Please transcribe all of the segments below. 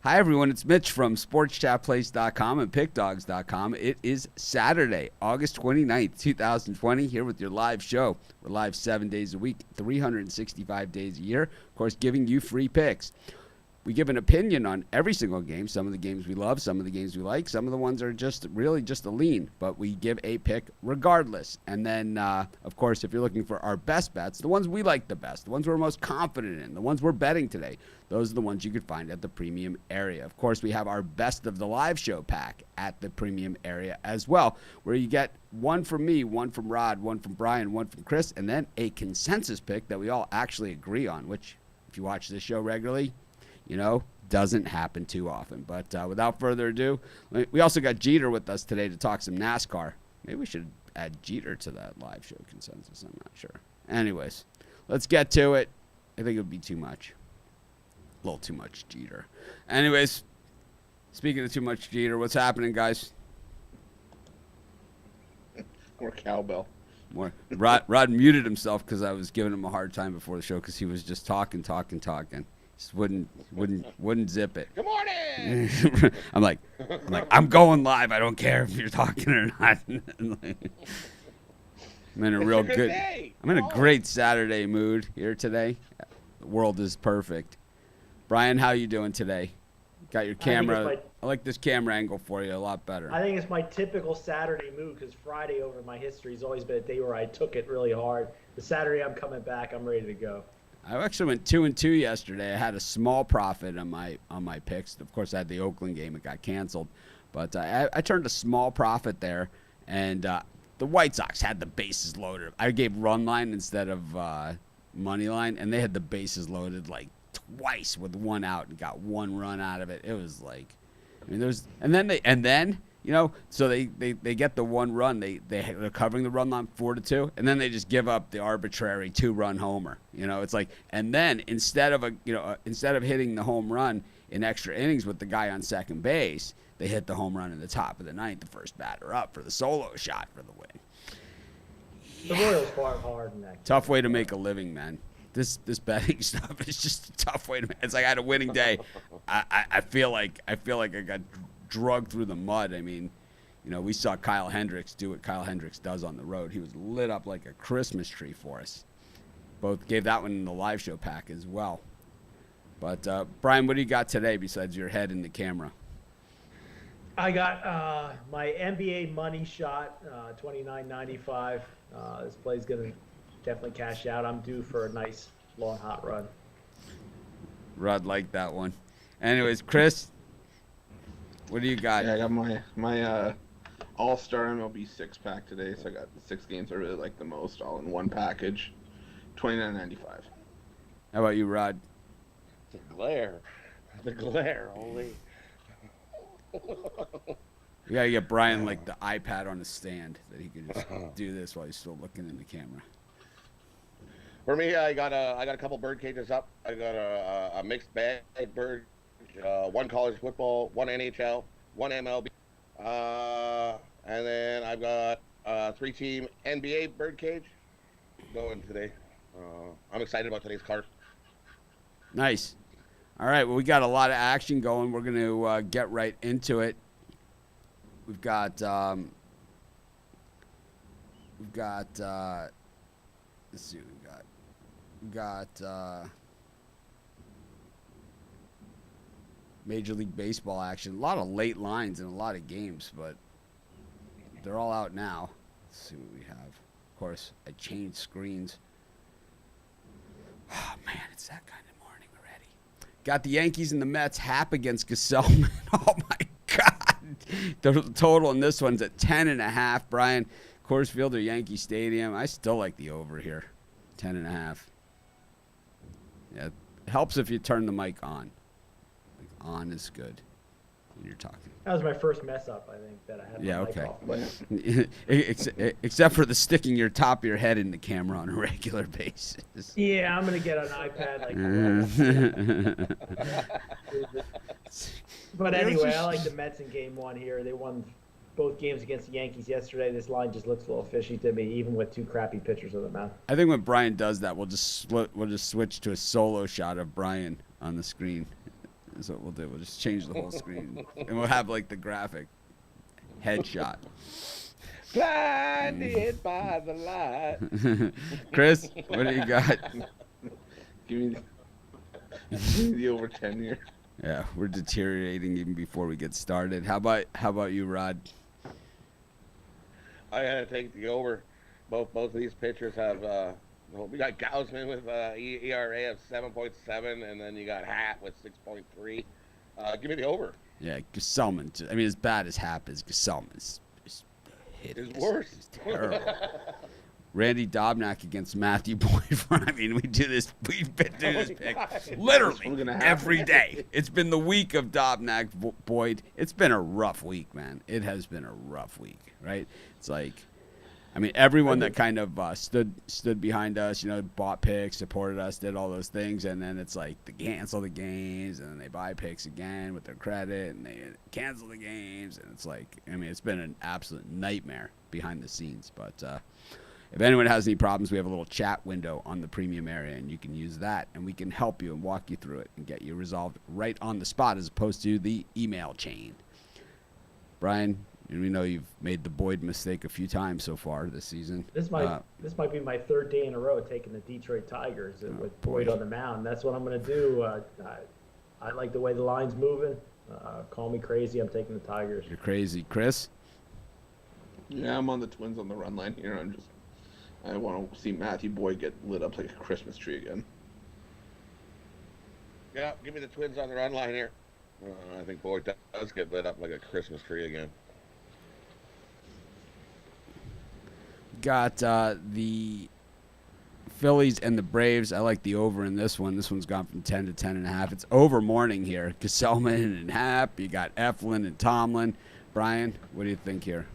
Hi, everyone. It's Mitch from SportsChatPlace.com and PickDogs.com. It is Saturday, August 29th, 2020, here with your live show. We're live 7 days a week, 365 days a year. Of course, giving you free picks. We give an opinion on every single game. Some of the games we love, some of the games we like, some of the ones are just really just a lean, but we give a pick regardless. And then, of course, if you're looking for our best bets, the ones we like the best, the ones we're most confident in, the ones we're betting today, those are the ones you could find at the premium area. Of course, we have our best of the live show pack at the premium area as well, where you get one from me, one from Rod, one from Brian, one from Chris, and then a consensus pick that we all actually agree on, which if you watch this show regularly, you know, doesn't happen too often. But without further ado, we also got Jeter with us today to talk some NASCAR. Maybe we should add Jeter to that live show consensus. I'm not sure. Anyways, let's get to it. I think it would be too much. A little too much Jeter. Anyways, speaking of too much Jeter, what's happening, guys? More cowbell. More. Rod muted himself because I was giving him a hard time before the show because he was just talking. Just wouldn't zip it. Good morning. I'm like, I'm going live. I don't care if you're talking or not. I'm in a real good. I'm in a great Saturday mood here today. The world is perfect. Brian, how you doing today? Got your camera. I like this camera angle for you a lot better. I think it's my typical Saturday mood because Friday over my history has always been a day where I took it really hard. The Saturday I'm coming back, I'm ready to go. I actually went 2-2 yesterday. I had a small profit on my picks. Of course, I had the Oakland game. It got canceled. But I turned a small profit there, and the White Sox had the bases loaded. I gave run line instead of money line, and they had the bases loaded like twice with one out and got one run out of it. It was like, I mean, there's and then you know, so they get the one run. They're covering the run line 4-2, and then they just give up the arbitrary 2-run homer. You know, it's like, and then instead of hitting the home run in extra innings with the guy on second base, they hit the home run in the top of the ninth, the first batter up for the solo shot for the win. The Royals fought hard in that. Tough way to make a living, man. This betting stuff is just a tough way to. It's like I had a winning day. I feel like I got drugged through the mud. I mean, you know, we saw Kyle Hendricks do what Kyle Hendricks does on the road. He was lit up like a Christmas tree for us. Both gave that one in the live show pack as well. But Brian, what do you got today besides your head in the camera? I got my NBA money shot, $29.95. This play's gonna definitely cash out. I'm due for a nice long hot run. Rod liked that one. Anyways, Chris, what do you got? Yeah, I got my All-Star MLB six-pack today, so I got the 6 games I really like the most, all in one package, $29.95. How about you, Rod? The glare, holy. We gotta get Brian like the iPad on the stand that he can just do this while he's still looking in the camera. For me, I got a couple bird cages up. I got a mixed bag bird, one college football, one NHL, one MLB, and then I've got a 3-team NBA bird cage going today. I'm excited about today's card. Nice. All right, well, we got a lot of action going. We're going to get right into it. We've got let's see what we got Major League Baseball action. A lot of late lines in a lot of games, but they're all out now. Let's see what we have. Of course, I changed screens. Oh, man, it's that kind of morning already. Got the Yankees and the Mets. Hap against Gesellman. Oh, my God. The total in this one's at 10.5. Brian, Coors Field or Yankee Stadium. I still like the over here. 10.5. Yeah, it helps if you turn the mic on. Like, on is good when you're talking. That was my first mess up, I think, that I had. Yeah, okay. Except for the sticking your top of your head in the camera on a regular basis. Yeah, I'm gonna get an iPad. But anyway, I like the Mets in Game 1 here. They won both games against the Yankees yesterday. This line just looks a little fishy to me, even with 2 crappy pitchers on the mound. I think when Brian does that, we'll just switch to a solo shot of Brian on the screen. That's what we'll do. We'll just change the whole screen, and we'll have like the graphic headshot. Blinded by the light. Chris, what do you got? Give me the over 10 here. Yeah, we're deteriorating even before we get started. How about you, Rod? I gotta take the over. Both of these pitchers have. We got Gausman with ERA of 7.7, and then you got Hatt with 6.3. Give me the over. Yeah, Gesellman. I mean, as bad as Happ is, Gesellman's It's worse. It's terrible. Randy Dobnak against Matthew Boyd. I mean, we do this. We've been doing this pick literally every day. It's been the week of Dobnak Boyd. It's been a rough week, man. It has been a rough week, right? It's like, I mean, everyone that kind of stood behind us, bought picks, supported us, did all those things, and then it's like they cancel the games, and then they buy picks again with their credit, and they cancel the games, and it's like, I mean, it's been an absolute nightmare behind the scenes, but if anyone has any problems, we have a little chat window on the premium area, and you can use that, and we can help you and walk you through it and get you resolved right on the spot as opposed to the email chain. Brian, and we know you've made the Boyd mistake a few times so far this season. This might be my third day in a row taking the Detroit Tigers with Boyd on the mound. That's what I'm going to do. I like the way the line's moving. Call me crazy. I'm taking the Tigers. You're crazy. Chris? Yeah, I'm on the Twins on the run line here. I want to see Matthew Boyd get lit up like a Christmas tree again. Yeah, give me the Twins on the run line here. I think Boyd does get lit up like a Christmas tree again. Got the Phillies and the Braves. I like the over in this one. This one's gone from 10 to 10.5. It's over morning here. Gesellman and Happ. You got Eflin and Tomlin. Brian, what do you think here?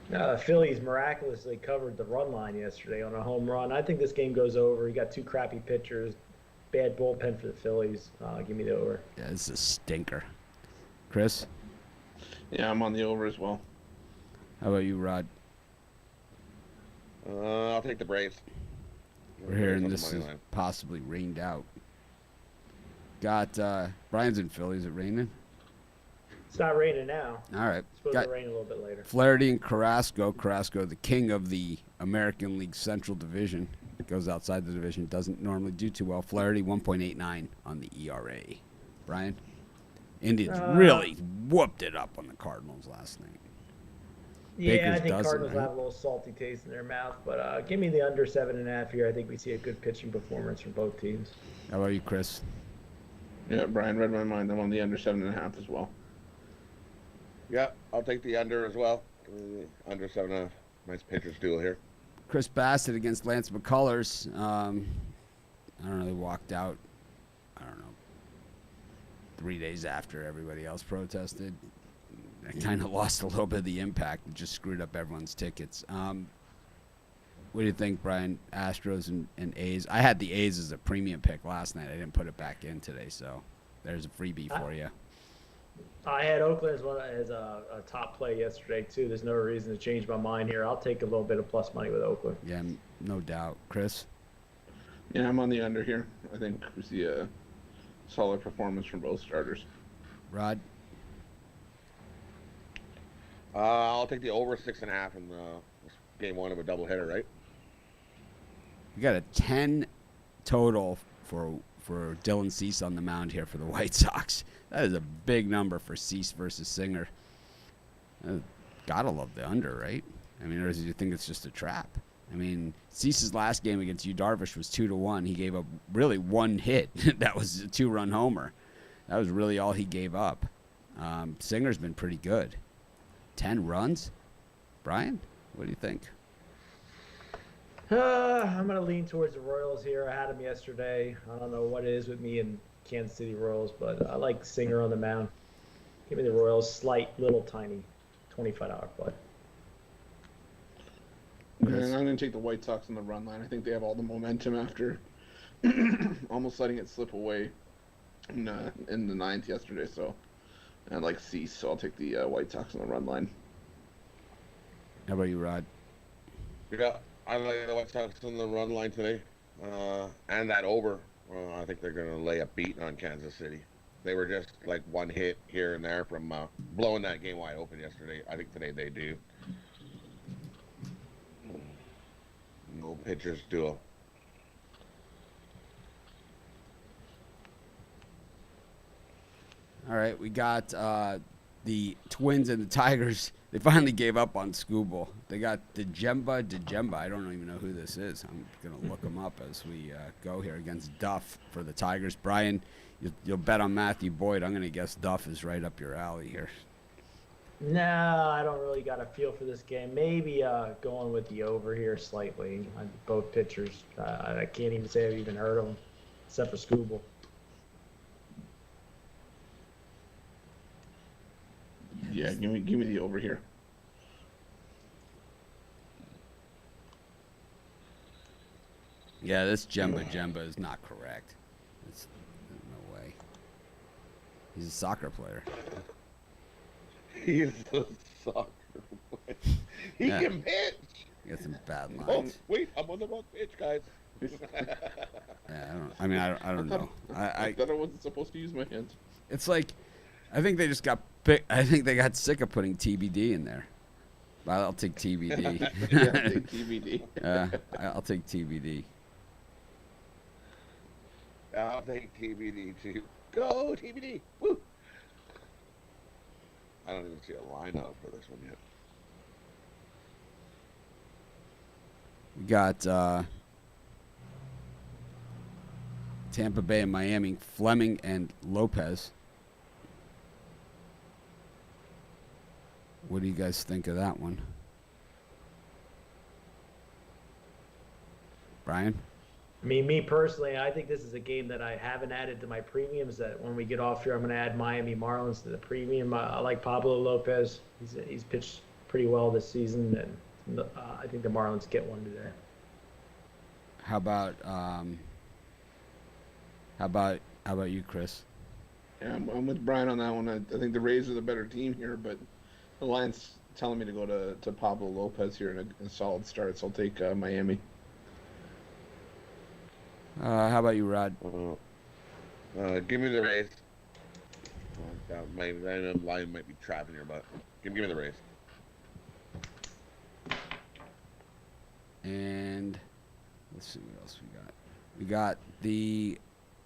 The Phillies miraculously covered the run line yesterday on a home run. I think this game goes over. You got two crappy pitchers, bad bullpen for the Phillies. Give me the over. Yeah, this is a stinker. Chris? Yeah, I'm on the over as well. How about you, Rod? I'll take the Braves. We're hearing this is possibly rained out. Got Brian's in Philly. Is it raining? It's not raining now. All right. It's supposed to rain a little bit later. Flaherty and Carrasco. Carrasco, the king of the American League Central Division. Goes outside the division. Doesn't normally do too well. Flaherty, 1.89 on the ERA. Brian? Indians really whooped it up on the Cardinals last night. Yeah, Baker's I think dozen, Cardinals right? have a little salty taste in their mouth. But give me the under 7.5 here. I think we see a good pitching performance from both teams. How about you, Chris? Yeah, Brian read my mind. I'm on the under 7.5 as well. Yeah, I'll take the under as well. Under 7.5. Nice pitcher's duel here. Chris Bassett against Lance McCullers. I don't know. They walked out, 3 days after everybody else protested. It kind of lost a little bit of the impact. It just screwed up everyone's tickets. What do you think, Brian? Astros and A's? I had the A's as a premium pick last night. I didn't put it back in today, so there's a freebie for you. I had Oakland as a top play yesterday, too. There's no reason to change my mind here. I'll take a little bit of plus money with Oakland. Yeah, no doubt. Chris? Yeah, I'm on the under here. I think we see a solid performance from both starters. Rod? I'll take the over 6.5 in game one of a doubleheader, right? You got a 10 total for Dylan Cease on the mound here for the White Sox. That is a big number for Cease versus Singer. Gotta love the under, right? I mean, or do you think it's just a trap? I mean, Cease's last game against Yu Darvish was 2-1. He gave up really one hit. That was a 2-run homer. That was really all he gave up. Singer's been pretty good. 10 runs? Brian, what do you think? I'm going to lean towards the Royals here. I had them yesterday. I don't know what it is with me and Kansas City Royals, but I like Singer on the mound. Give me the Royals, slight, little, tiny, $25 play. And I'm going to take the White Sox on the run line. I think they have all the momentum after almost letting it slip away in the ninth yesterday. So, and I like Cease, so I'll take the White Sox on the run line. How about you, Rod? Yeah, I like the White Sox on the run line today. And that over. I think they're going to lay a beat on Kansas City. They were just like one hit here and there from blowing that game wide open yesterday. I think today they do. No pitchers duel. All right, we got the Twins and the Tigers. They finally gave up on Scooble. They got Djemba. I don't even know who this is. I'm going to look him up as we go here against Duff for the Tigers. Brian, you'll bet on Matthew Boyd. I'm going to guess Duff is right up your alley here. No, I don't really got a feel for this game. Maybe going with the over here slightly. Both pitchers. I can't even say I've even heard of them, except for Scooble. Yeah, give me the over here. Yeah, this Djemba is not correct. There's no way. He's a soccer player. He's a soccer player. He can pitch. He got some bad Oh, lines. wait, I'm on the wrong pitch, guys. Yeah, I don't know. I thought I wasn't supposed to use my hands. It's like, I think they just got I think they got sick of putting TBD in there. But I'll take TBD. Yeah, take TBD. I'll take TBD. I'll take TBD too. Go TBD. Woo. I don't even see a lineup for this one yet. We got Tampa Bay and Miami, Fleming and Lopez. What do you guys think of that one? Brian? I mean, me personally, I think this is a game that I haven't added to my premiums. That when we get off here, I'm going to add Miami Marlins to the premium. I like Pablo Lopez. He's pitched pretty well this season, and I think the Marlins get one today. How about you, Chris? Yeah, I'm with Brian on that one. I think the Rays are the better team here, but the line's telling me to go to Pablo Lopez here in a solid start, so I'll take Miami. How about you, Rod? Give me the Rays. My line might be trapping here, but give me the Rays. And let's see what else we got. We got the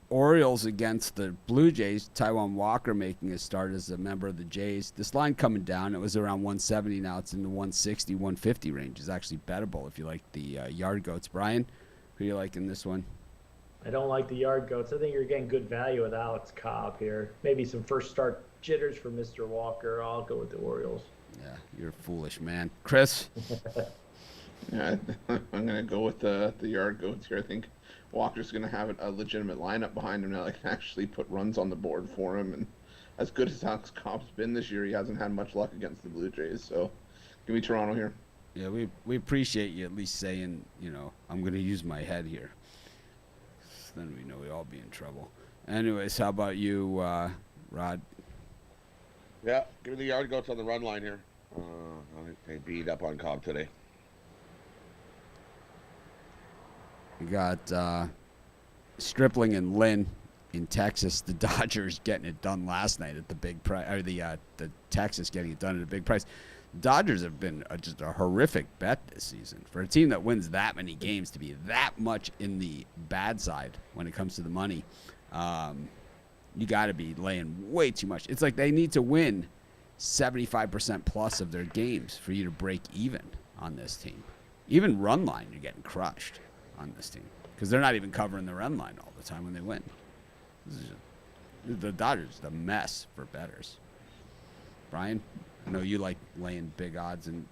Orioles against the Blue Jays. Taijuan Walker making a start as a member of the Jays. This line coming down. It was around 170. Now it's in the 160, 150 range. It's actually bettable if you like the yard goats. Brian, who you like in this one? I don't like the yard goats. I think you're getting good value with Alex Cobb here. Maybe some first start jitters for Mr. Walker. I'll go with the Orioles. Yeah, you're a foolish man. Chris? Yeah, I'm going to go with the yard goats here. I think Walker's going to have a legitimate lineup behind him now that can actually put runs on the board for him. And as good as Alex Cobb's been this year, he hasn't had much luck against the Blue Jays. So give me Toronto here. Yeah, we appreciate you at least saying, I'm going to use my head here. Then we know we'd all be in trouble. Anyways, how about you, Rod? Yeah, give me the yard goats on the run line here. I think they beat up on Cobb today. We got Stripling and Lynn in Texas. The Dodgers getting it done last night at the big price, or the Texas getting it done at a big price. Dodgers have been just a horrific bet this season. For a team that wins that many games to be that much in the bad side when it comes to the money, you got to be laying way too much. It's like they need to win 75% plus of their games for you to break even on this team. Even run line, you're getting crushed on this team because they're not even covering the run line all the time when they win. The Dodgers, the mess for bettors. Brian? I know you like laying big odds, and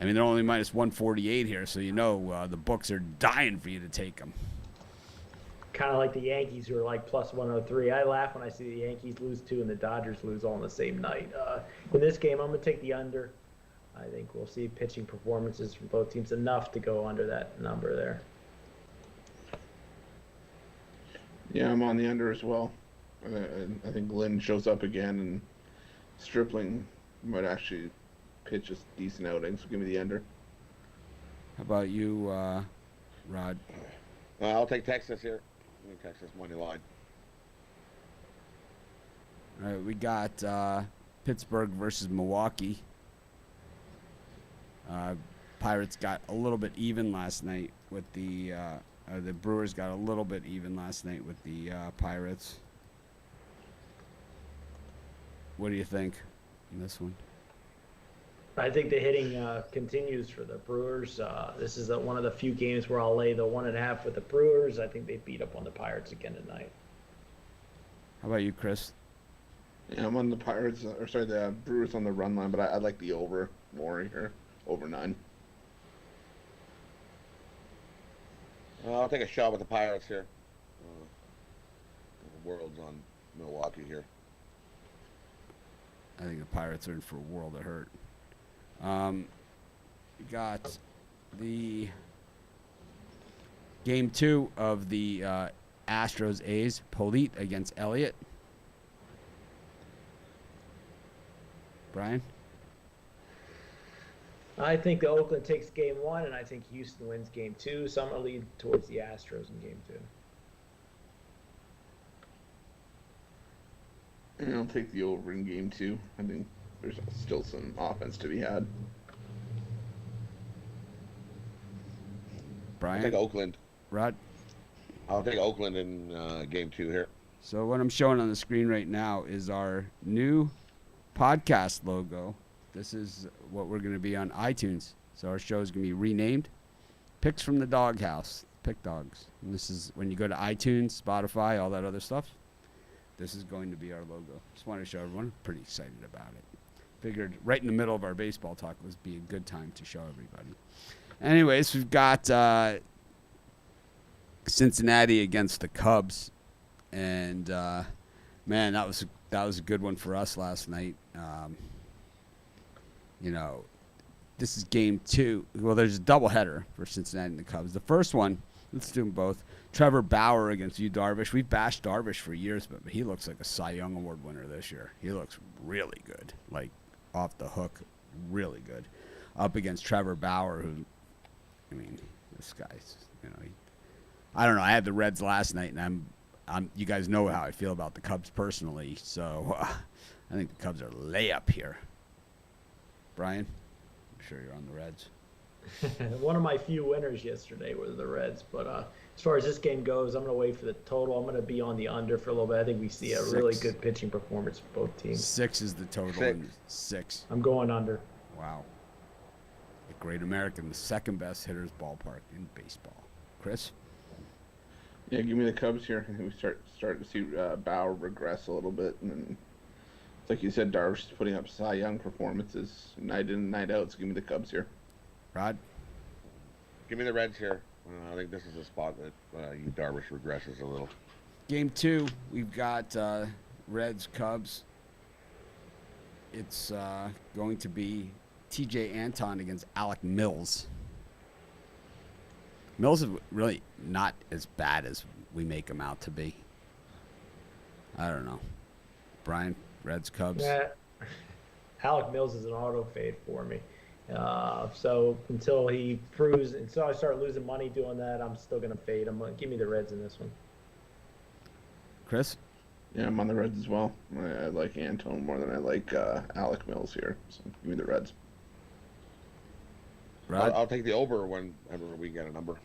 I mean they're only minus 148 here, so the books are dying for you to take them. Kind of like the Yankees, who are like plus 103. I laugh when I see the Yankees lose 2 and the Dodgers lose all in the same night. In this game, I'm going to take the under. I think we'll see pitching performances from both teams enough to go under that number there. Yeah, I'm on the under as well. I think Lynn shows up again, and Stripling might actually pitch a decent outing, so give me the under. How about you, Rod? I'll take Texas here. Texas money line. All right, we got Pittsburgh versus Milwaukee. Pirates got a little bit even last night with the Brewers got a little bit even last night with the Pirates. What do you think in this one? I think the hitting continues for the Brewers. This is one of the few games where I'll lay the 1.5 with the Brewers. I think they beat up on the Pirates again tonight. How about you, Chris? Yeah, I'm on the Pirates, the Brewers on the run line, but I like the over more here, over 9. I'll take a shot with the Pirates here. The world's on Milwaukee here. I think the Pirates are in for a world of hurt. We got the game 2 of the Astros A's. Polite against Elliott. Brian? I think the Oakland takes game 1, and I think Houston wins game 2. So I'm going to lead towards the Astros in game 2. And I'll take the over in game 2. I think there's still some offense to be had. Brian? I'll take Oakland. Rod? I'll take Oakland in game 2 here. So what I'm showing on the screen right now is our new podcast logo. This is what we're going to be on iTunes. So our show is going to be renamed Picks from the Doghouse. Pick Dogs. And this is when you go to iTunes, Spotify, all that other stuff. This is going to be our logo. Just wanted to show everyone. I'm pretty excited about it. Figured right in the middle of our baseball talk was be a good time to show everybody. Anyways, we've got Cincinnati against the Cubs. And, man, that was a good one for us last night. This is game 2. Well, there's a doubleheader for Cincinnati and the Cubs. The first one, let's do them both. Trevor Bauer against Yu Darvish. We've bashed Darvish for years, but he looks like a Cy Young Award winner this year. He looks really good, like off the hook, really good. Up against Trevor Bauer, who, this guy's, I don't know. I had the Reds last night, and you guys know how I feel about the Cubs personally, so I think the Cubs are layup here. Brian, I'm sure you're on the Reds. One of my few winners yesterday was the Reds, but as far as this game goes, I'm going to wait for the total. I'm going to be on the under for a little bit. I think we see a really good pitching performance from both teams. 6 is the total. 6. I'm going under. Wow. The Great American, the second best hitter's ballpark in baseball. Chris? Yeah, give me the Cubs here. I think we start to see Bauer regress a little bit, and then, like you said, Darvish is putting up Cy Young performances night in and night out. So give me the Cubs here. Rod? Give me the Reds here. I think this is a spot that Yu Darvish regresses a little. Game 2, we've got Reds, Cubs. It's going to be TJ Anton against Alec Mills. Mills is really not as bad as we make him out to be. I don't know. Brian, Reds, Cubs. Yeah. Alec Mills is an auto fade for me. So until he proves, until I start losing money doing that, I'm still going to fade him. Give me the Reds in this one. Chris? Yeah, I'm on the Reds as well. I like Anton more than I like Alec Mills here. So give me the Reds. Rod? I'll take the over whenever we get a number.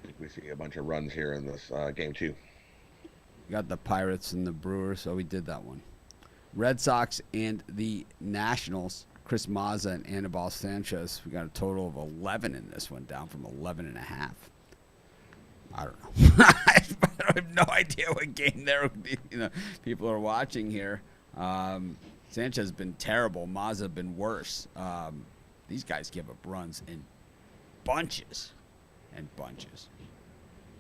I think we see a bunch of runs here in this game 2. We got the Pirates and the Brewers, so we did that one. Red Sox and the Nationals, Chris Mazza and Anibal Sanchez. We got a total of 11 in this one, down from 11.5. I don't know. I have no idea what game people are watching here. Sanchez has been terrible. Mazza have been worse. These guys give up runs in bunches and bunches.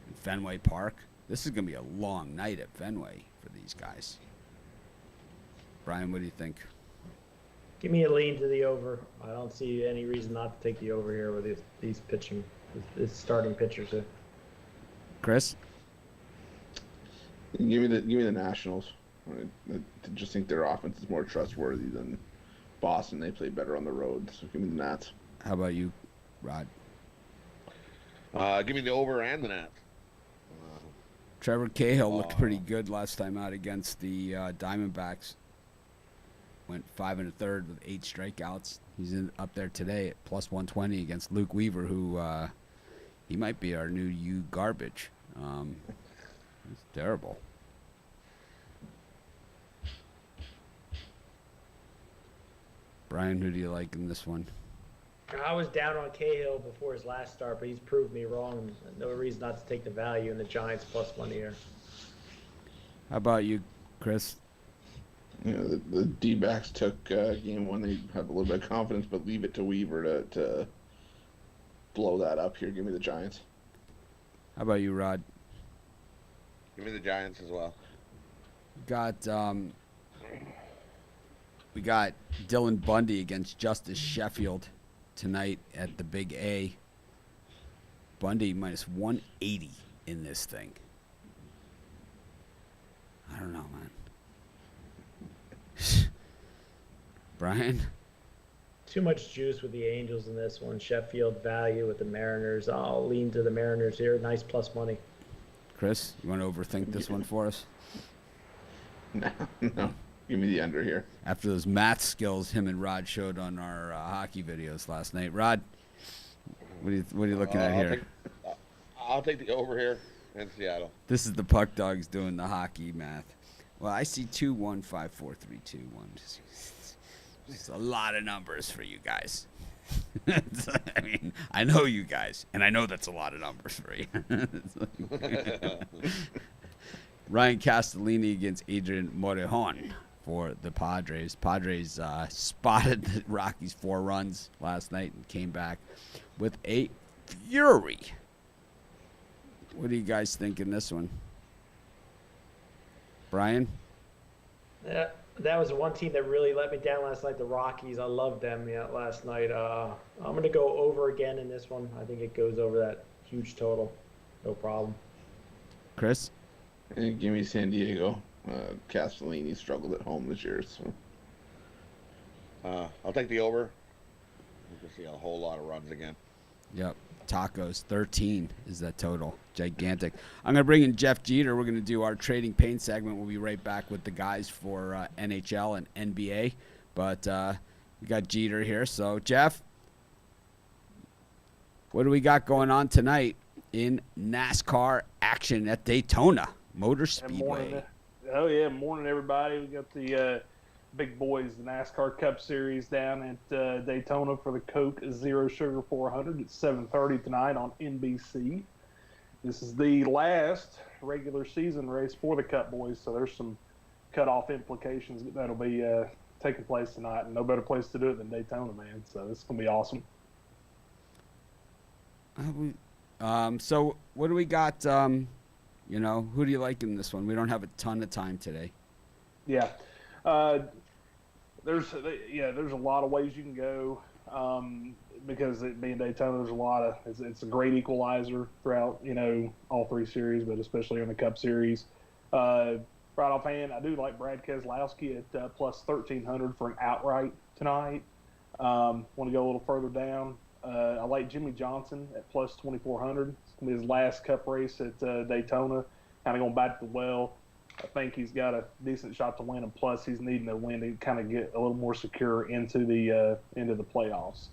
In Fenway Park, this is going to be a long night at Fenway for these guys. Brian, what do you think? Give me a lean to the over. I don't see any reason not to take the over here with these starting pitchers here. Chris? Give me the Nationals. I just think their offense is more trustworthy than Boston. They play better on the road, so give me the Nats. How about you, Rod? Give me the over and the Nats. Trevor Cahill looked pretty good last time out against the Diamondbacks. Went 5 1/3 with 8 strikeouts. He's up there today at plus 120 against Luke Weaver, who he might be our new Yu Garbage. It's terrible. Brian, who do you like in this one? I was down on Cahill before his last start, but he's proved me wrong. No reason not to take the value in the Giants plus money here. How about you, Chris? You know, the D-backs took game one. They have a little bit of confidence, but leave it to Weaver to blow that up here. Give me the Giants. How about you, Rod? Give me the Giants as well. We got Dylan Bundy against Justice Sheffield tonight at the Big A. Bundy minus 180 in this thing. I don't know, man. Brian? Too much juice with the Angels in this one. Sheffield value with the Mariners. I'll lean to the Mariners here. Nice plus money. Chris, you want to overthink this one for us? No. Give me the under here. After those math skills him and Rod showed on our hockey videos last night. Rod, what are you looking at here? I'll take the over here in Seattle. This is the Puck Dogs doing the hockey math. Well, I see 2, 1, 5, 4, 3, 2, 1. It's a lot of numbers for you guys. I mean, I know you guys, and I know that's a lot of numbers for you. Ryan Castellini against Adrian Morejon for the Padres. Padres spotted the Rockies 4 runs last night and came back with a fury. What do you guys think in this one? Brian? Yeah, that was the one team that really let me down last night, the Rockies. I loved them last night. I'm going to go over again in this one. I think it goes over that huge total. No problem. Chris? Give me San Diego. Castellini struggled at home this year. So. I'll take the over. You can see a whole lot of runs again. Yep. Tacos, 13 is that total. Gigantic. I'm going to bring in Jeff Jeter. We're going to do our Trading Pain segment. We'll be right back with the guys for NHL and NBA. But we got Jeter here. So, Jeff, what do we got going on tonight in NASCAR action at Daytona Motor Speedway? Morning, everybody. We got the big boys, the NASCAR Cup Series down at Daytona for the Coke Zero Sugar 400 at 7:30 tonight on NBC. This is the last regular season race for the Cup boys, so there's some cutoff implications that'll be taking place tonight, and no better place to do it than Daytona, man. So this is going to be awesome. So what do we got? Who do you like in this one? We don't have a ton of time today. Yeah. There's a lot of ways you can go because it being Daytona, there's a lot of it's a great equalizer throughout all 3 series, but especially in the Cup Series. Right offhand, I do like Brad Keselowski at plus 1,300 for an outright tonight. Want to go a little further down. I like Jimmy Johnson at plus 2,400. It's gonna be his last Cup race at Daytona. Kind of going back to the well. I think he's got a decent shot to win, and plus he's needing a win to kind of get a little more secure into the playoffs.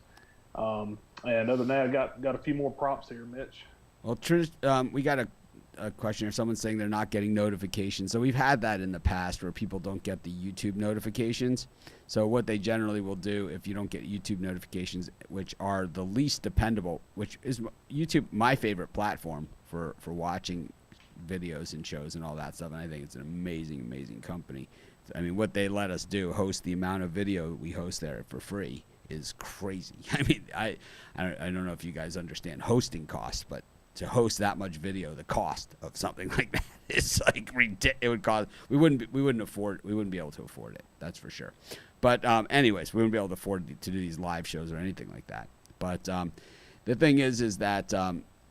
And other than that, I got a few more props here, Mitch. Well, we got a question here. Someone's saying they're not getting notifications. So we've had that in the past where people don't get the YouTube notifications. So what they generally will do if you don't get YouTube notifications, which are the least dependable, which is YouTube, my favorite platform for watching videos and shows and all that stuff, and I think it's an amazing company. I mean, what they let us do, host the amount of video we host there for free, is crazy. I mean, I don't know if you guys understand hosting costs, but to host that much video, the cost of something like that is like ridiculous. It would cost. We wouldn't be able to afford it. That's for sure. But anyways, we wouldn't be able to afford to do these live shows or anything like that. But the thing is that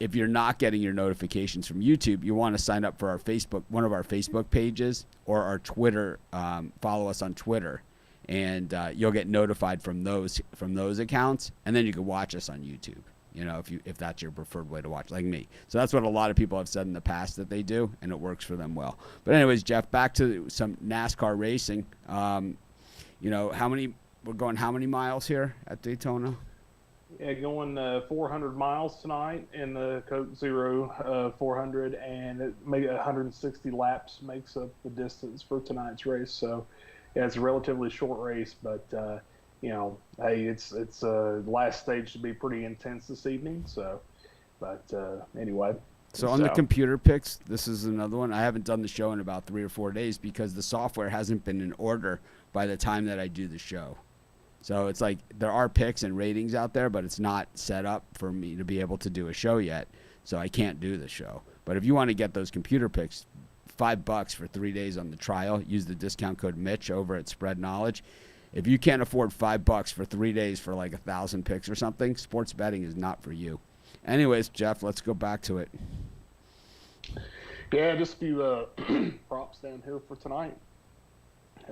if you're not getting your notifications from YouTube, you want to sign up for our one of our Facebook pages, or our Twitter. Follow us on Twitter, and you'll get notified from those accounts, and then you can watch us on YouTube. if that's your preferred way to watch, like me. So that's what a lot of people have said in the past that they do, and it works for them well. But anyways, Jeff, back to some NASCAR racing. We're going how many miles here at Daytona? Yeah, going 400 miles tonight in the Coke Zero 400, and 160 laps makes up the distance for tonight's race. So, yeah, it's a relatively short race, but hey, it's last stage to be pretty intense this evening. So, but anyway. So on the computer picks, this is another one. I haven't done the show in about 3 or 4 days because the software hasn't been in order by the time that I do the show. So it's like there are picks and ratings out there, but it's not set up for me to be able to do a show yet. So I can't do the show. But if you want to get those computer picks, $5 for 3 days on the trial, use the discount code Mitch over at Spread Knowledge. If you can't afford $5 for 3 days for like 1,000 picks or something, sports betting is not for you. Anyways, Jeff, let's go back to it. Yeah, just a few props down here for tonight.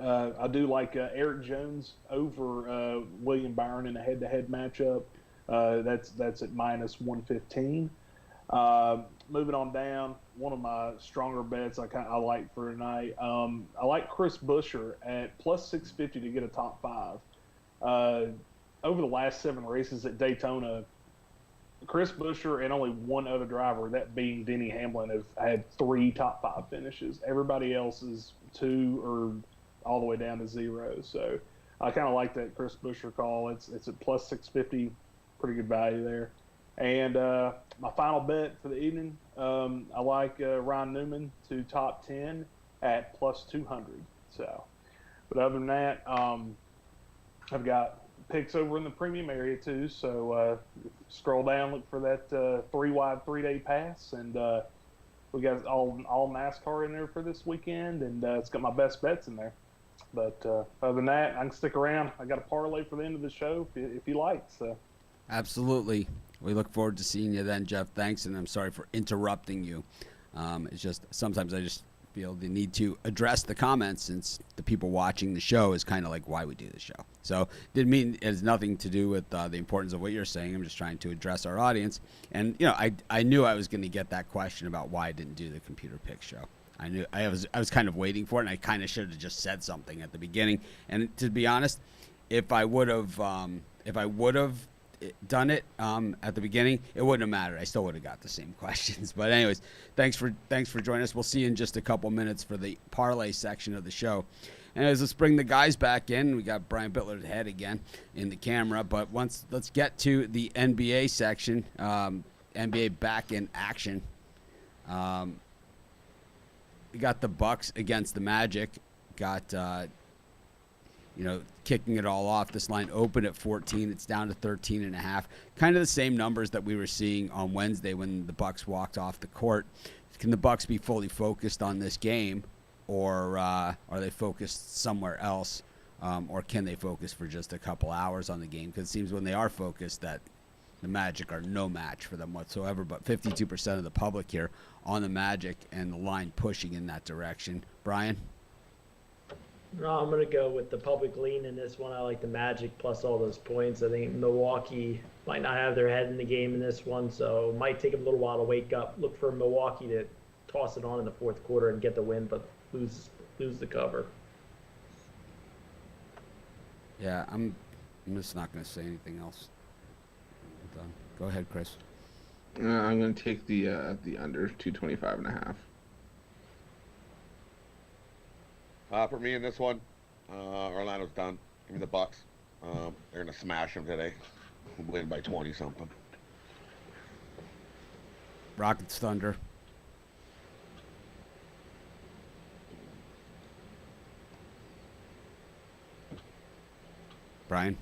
I do like Eric Jones over William Byron in a head-to-head matchup. That's at minus 115. Moving on down, one of my stronger bets I like for tonight. I like Chris Buescher at plus 650 to get a top 5. Over the last 7 races at Daytona, Chris Buescher and only one other driver, that being Denny Hamlin, have had 3 top 5 finishes. Everybody else is 2 or all the way down to 0. So I kind of like that Chris Buescher call. It's at plus 650, pretty good value there. And my final bet for the evening, I like Ryan Newman to top 10 at plus 200. So, but other than that, I've got picks over in the premium area too. So scroll down, look for that 3-wide 3-day pass, and we got all NASCAR in there for this weekend, and it's got my best bets in there. But other than that, I can stick around. I got a parlay for the end of the show if you like. So absolutely, we look forward to seeing you then, Jeff. Thanks, and I'm sorry for interrupting you. It's just sometimes I just feel the need to address the comments since the people watching the show is kind of like why we do the show. So didn't mean it has nothing to do with the importance of what you're saying. I'm just trying to address our audience. And I knew I was going to get that question about why I didn't do the computer pick show. I knew I was kind of waiting for it, and I kind of should have just said something at the beginning. And to be honest, if I would have done it at the beginning, it wouldn't have mattered. I still would have got the same questions. But anyways, thanks for joining us. We'll see you in just a couple minutes for the parlay section of the show. And let's bring the guys back in. We got Brian Bittler's head again in the camera. But let's get to the NBA section. NBA back in action. We got the Bucks against the Magic. Got kicking it all off. This line opened at 14. It's down to 13.5. Kind of the same numbers that we were seeing on Wednesday when the Bucks walked off the court. Can the Bucks be fully focused on this game, or are they focused somewhere else, or can they focus for just a couple hours on the game? Because it seems when they are focused that the Magic are no match for them whatsoever. But 52% of the public here on the Magic, and the line pushing in that direction. Brian? No, I'm going to go with the public lean in this one. I like the Magic plus all those points. I think Milwaukee might not have their head in the game in this one, so it might take them a little while to wake up. Look for Milwaukee to toss it on in the fourth quarter and get the win, but lose the cover. Yeah, I'm just not going to say anything else. I'm done. Go ahead, Chris. I'm going to take the under 225.5. For me in this one, Orlando's done. Give me the Bucks. They're gonna smash them today. Win by 20-something. Rockets, Thunder. Brian?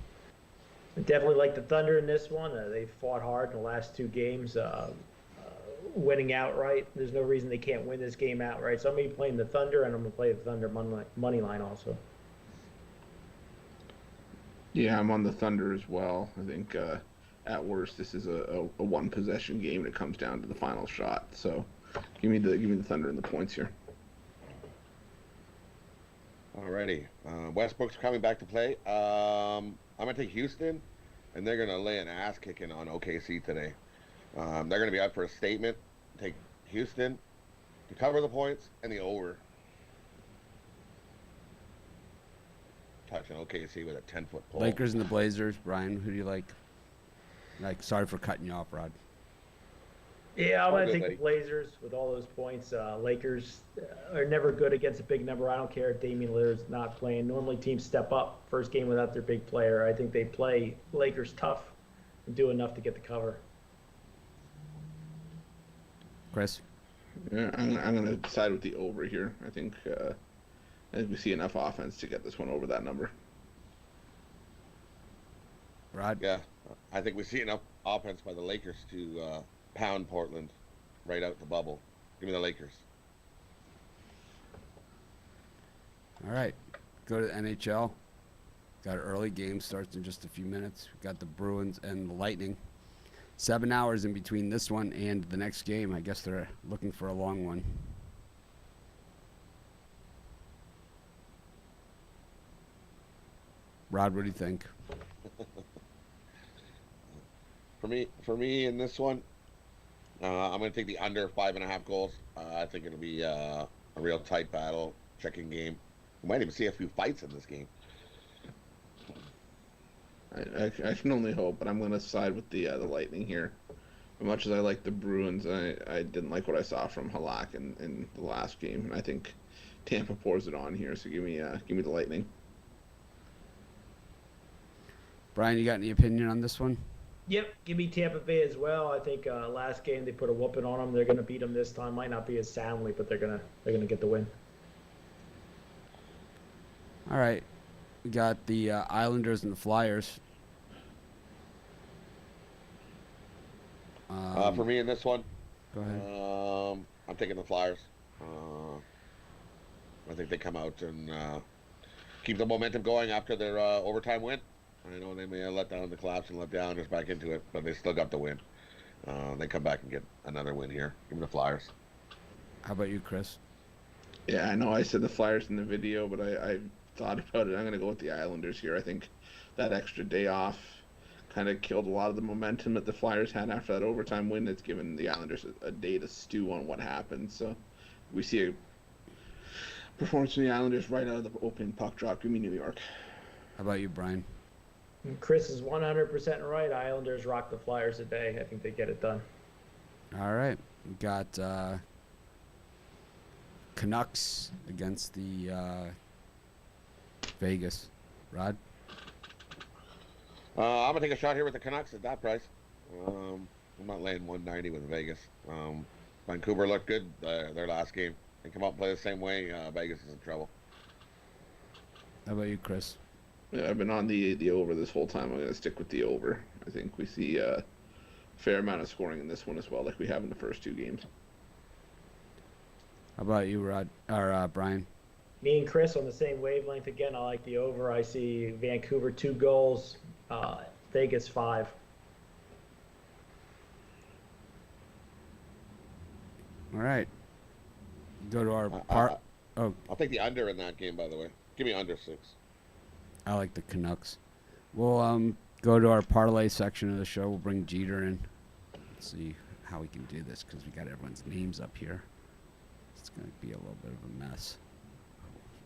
I definitely like the Thunder in this one. They fought hard in the last 2 games, winning outright. There's no reason they can't win this game outright. So I'm going to be playing the Thunder, and I'm going to play the Thunder money line also. Yeah, I'm on the Thunder as well. I think at worst this is a one-possession game, and it comes down to the final shot. So give me the Thunder and the points here. Alrighty. Westbrook's coming back to play. I'm going to take Houston. and they're going to lay an ass kicking on OKC today. They're going to be out for a statement. Take Houston to cover the points and the over. Touching OKC with a 10-foot pole. Lakers and the Blazers. Brian, who do you like? Sorry for cutting you off, Rod. Yeah, I'm All going to good, take buddy. the Blazers with all those points. Lakers are never good against a big number. I don't care if Damian Lillard's not playing. Normally teams step up first game without their big player. I think they play Lakers tough and do enough to get the cover. Chris? Yeah, I'm going to side with the over here. I think we see enough offense to get this one over that number. Rod? Yeah, I think we see enough offense by the Lakers to pound Portland right out the bubble. Give me the Lakers. All right. Go to the NHL. Got an early game. Starts in just a few minutes. We've got the Bruins and the Lightning. 7 hours in between this one and the next game. I guess they're looking for a long one. Rod, what do you think? For me in this one, I'm going to take the under 5.5 goals. I think it'll be a real tight battle, checking game. We might even see a few fights in this game. I can only hope, but I'm going to side with the Lightning here. As much as I like the Bruins, I didn't like what I saw from Halak in the last game, and I think Tampa pours it on here. So give me the Lightning. Brian, you got any opinion on this one? Yep, give me Tampa Bay as well. I think last game they put a whooping on them. They're going to beat them this time. Might not be as soundly, but they're gonna get the win. All right. We got the Islanders and the Flyers. For me in this one, Go ahead. I'm taking the Flyers. I think they come out and keep the momentum going after their overtime win. I know they may have let down the collapse and let down just back into it, but they still got the win. They come back and get another win here. Give me the Flyers. How about you, Chris? Yeah, I know I said the Flyers in the video, but I thought about it. I'm going to go with the Islanders here. I think that extra day off kind of killed a lot of the momentum that the Flyers had after that overtime win. It's given the Islanders a day to stew on what happened. So we see a performance from the Islanders right out of the opening puck drop. Give me New York. How about you, Brian? And Chris is 100% right. Islanders rock the Flyers today. I think they get it done. All right. We got Canucks against the Vegas. Rod? I'm gonna take a shot here with the Canucks at that price. I'm not laying 190 with Vegas. Vancouver looked good their last game. They come out and play the same way. Vegas is in trouble. How about you, Chris? Yeah, I've been on the over this whole time. I'm going to stick with the over. I think we see a fair amount of scoring in this one as well, like we have in the first two games. How about you, Rod? Or Brian? Me and Chris on the same wavelength again. I like the over. I see Vancouver 2 goals, Vegas 5. All right. Go to our I'll take the under in that game, by the way. Give me under 6. I like the Canucks. We'll go to our parlay section of the show. We'll bring Jeter in. Let's see how we can do this because we got everyone's names up here. It's going to be a little bit of a mess.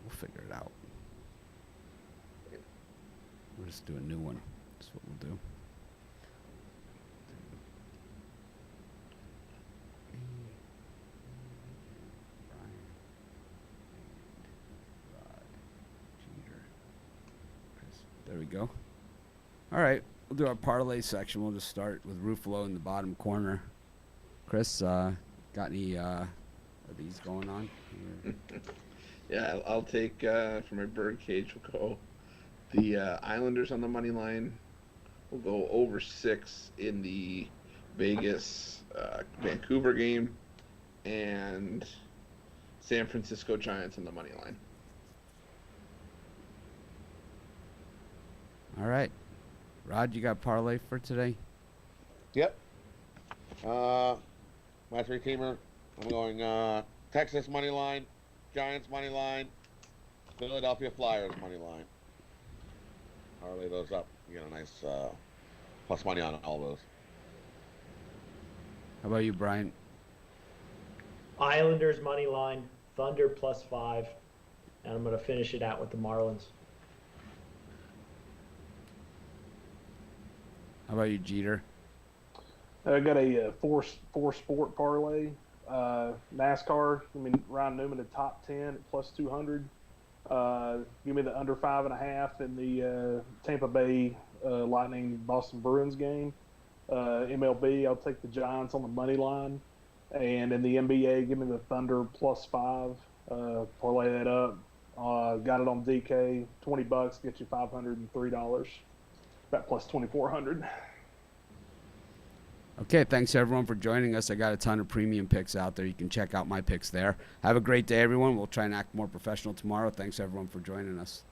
We'll figure it out. We'll just do a new one. That's what we'll do. There we go. All right, we'll do our parlay section. We'll just start with Ruffalo in the bottom corner. Chris, got any of these going on? Yeah, I'll take for my bird cage. We'll go the Islanders on the money line. We'll go over 6 in the Vegas Vancouver game, and San Francisco Giants on the money line. All right. Rod, you got parlay for today? Yep. My 3-teamer. I'm going Texas money line, Giants money line, Philadelphia Flyers money line. Parlay those up. You get a Plus money on all those. How about you, Brian? Islanders money line, Thunder +5, and I'm going to finish it out with the Marlins. How about you, Jeter? I got a four sport parlay. NASCAR. I mean, Ryan Newman at top 10 at +200. Give me the under 5.5 in the Tampa Bay Lightning Boston Bruins game. MLB, I'll take the Giants on the money line. And in the NBA, give me the Thunder +5. Parlay that up. Got it on DK. $20 gets you $503. About +2,400. Okay, thanks everyone for joining us. I got a ton of premium picks out there. You can check out my picks there. Have a great day, everyone. We'll try and act more professional tomorrow. Thanks everyone for joining us.